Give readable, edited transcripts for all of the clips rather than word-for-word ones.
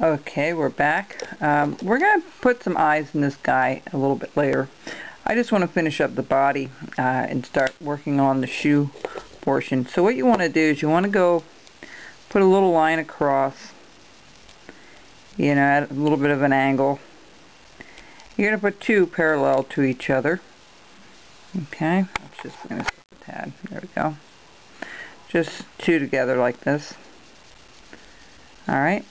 Okay, we're back. We're going to put some eyes in this guy a little bit later. I just want to finish up the body and start working on the shoe portion. So what you want to do is you want to go put a little line across, you know, at a little bit of an angle. You're going to put two parallel to each other. Okay, let's just going to skip a tad. There we go. Just two together like this. Alright.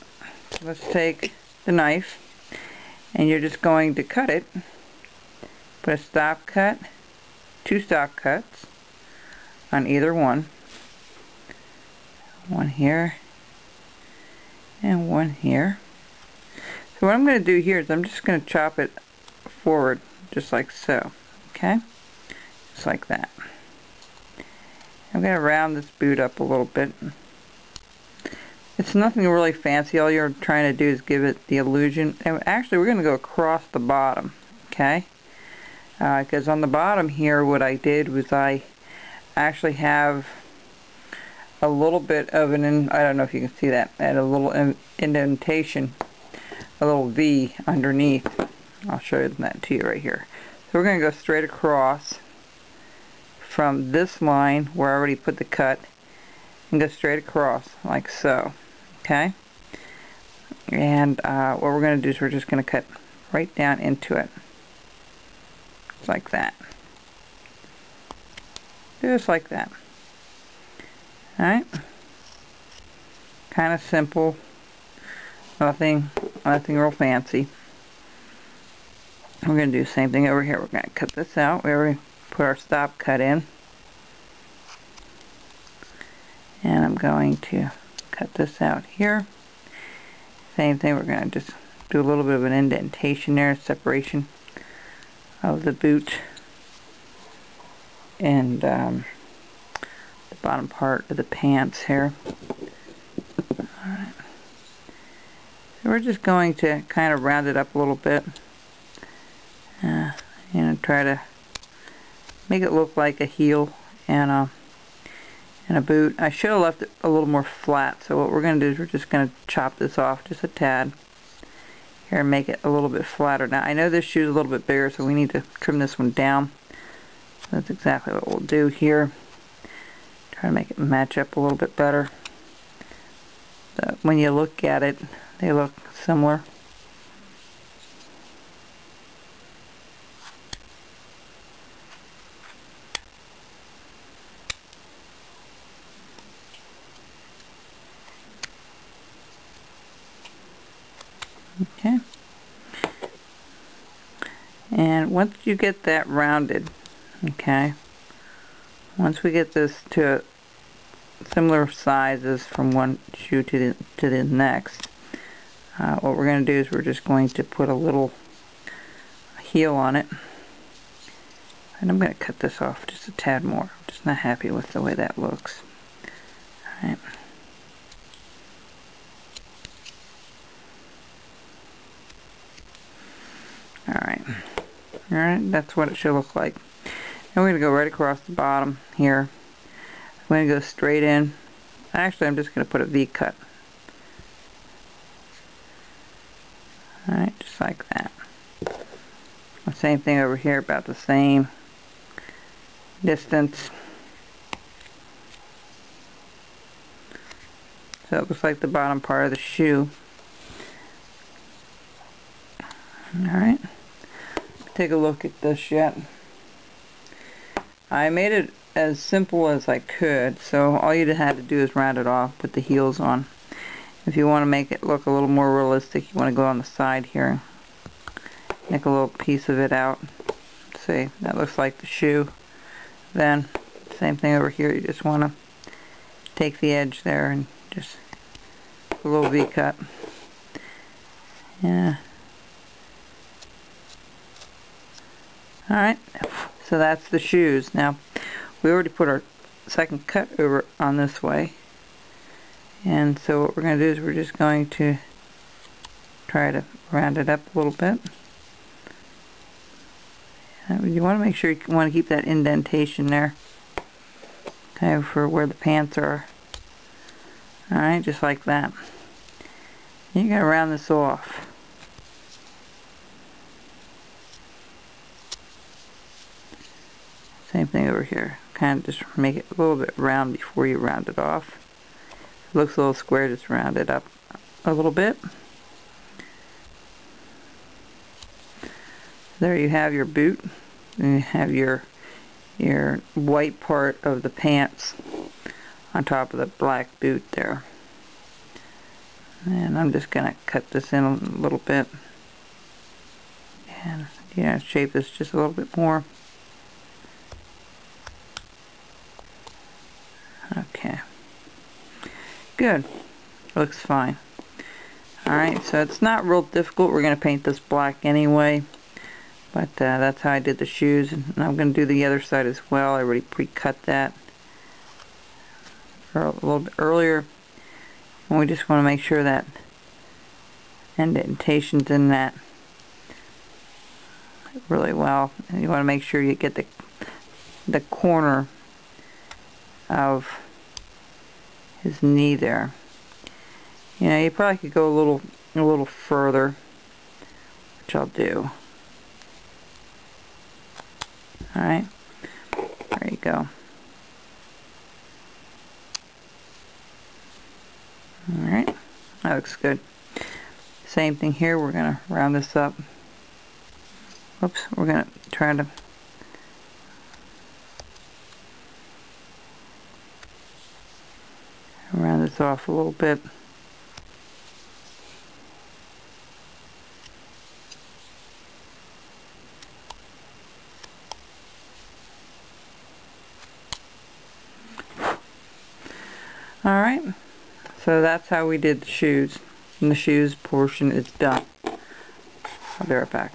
Let's take the knife and you're just going to cut it. Put a stop cut, two stop cuts on either one. One here and one here. So what I'm going to do here is I'm just going to chop it forward just like so. Okay? Just like that. I'm going to round this boot up a little bit. It's nothing really fancy. All you're trying to do is give it the illusion. And actually, we're going to go across the bottom, okay? Because on the bottom here, what I did was I actually have a little bit of an, I don't know if you can see that, and a little indentation, a little V underneath. I'll show you that to you right here. So we're going to go straight across from this line where I already put the cut and go straight across like so. Okay, and what we're going to do is we're just going to cut right down into it like that, just like that. Alright, kind of simple, nothing real fancy. We're going to do the same thing over here. We're going to cut this out. We already put our stop cut in, and I'm going to cut this out here. Same thing, we're going to just do a little bit of an indentation there, separation of the boot and the bottom part of the pants here. Alright. So we're just going to kind of round it up a little bit. You know, try to make it look like a heel and a boot. I should have left it a little more flat, so what we're going to do is we're just going to chop this off just a tad here and make it a little bit flatter. Now I know this shoe is a little bit bigger, so we need to trim this one down. So that's exactly what we'll do here. Try to make it match up a little bit better. So when you look at it, they look similar. Okay, and once you get that rounded, okay, once we get this to similar sizes from one shoe to the next, what we're going to do is we're just going to put a little heel on it, and I'm going to cut this off just a tad more. I'm just not happy with the way that looks. All right. Alright, that's what it should look like. Now we're going to go right across the bottom here. I'm going to go straight in. Actually, I'm just going to put a V cut. Alright, just like that. The same thing over here, about the same distance. So it looks like the bottom part of the shoe. Alright. Take a look at this yet. I made it as simple as I could, so all you had to do is round it off, put the heels on. If you want to make it look a little more realistic, you want to go on the side here, make a little piece of it out. See, that looks like the shoe. Then, same thing over here, you just want to take the edge there and just a little V cut. Yeah. Alright, so that's the shoes. Now, we already put our second cut over on this way. And so what we're going to do is we're just going to try to round it up a little bit. You want to make sure you want to keep that indentation there. Okay, for where the pants are. Alright, just like that. You gotta round this off. Same thing over here. Kind of just make it a little bit round before you round it off. If it looks a little square, just round it up a little bit. There you have your boot, and you have your white part of the pants on top of the black boot there. And I'm just gonna cut this in a little bit and shape this just a little bit more. Okay, good, looks fine. Alright, so it's not real difficult. We're gonna paint this black anyway. But that's how I did the shoes, and I'm going to do the other side as well. I already pre-cut that a little bit earlier. And we just want to make sure that indentation's in that really well. And you want to make sure you get the corner of his knee there. You know, you probably could go a little further, which I'll do. Alright, there you go. Alright, that looks good. Same thing here, we're going to round this up. Oops, we're going to try to round this off a little bit. Alright, so that's how we did the shoes, and the shoes portion is done. I'll be right back.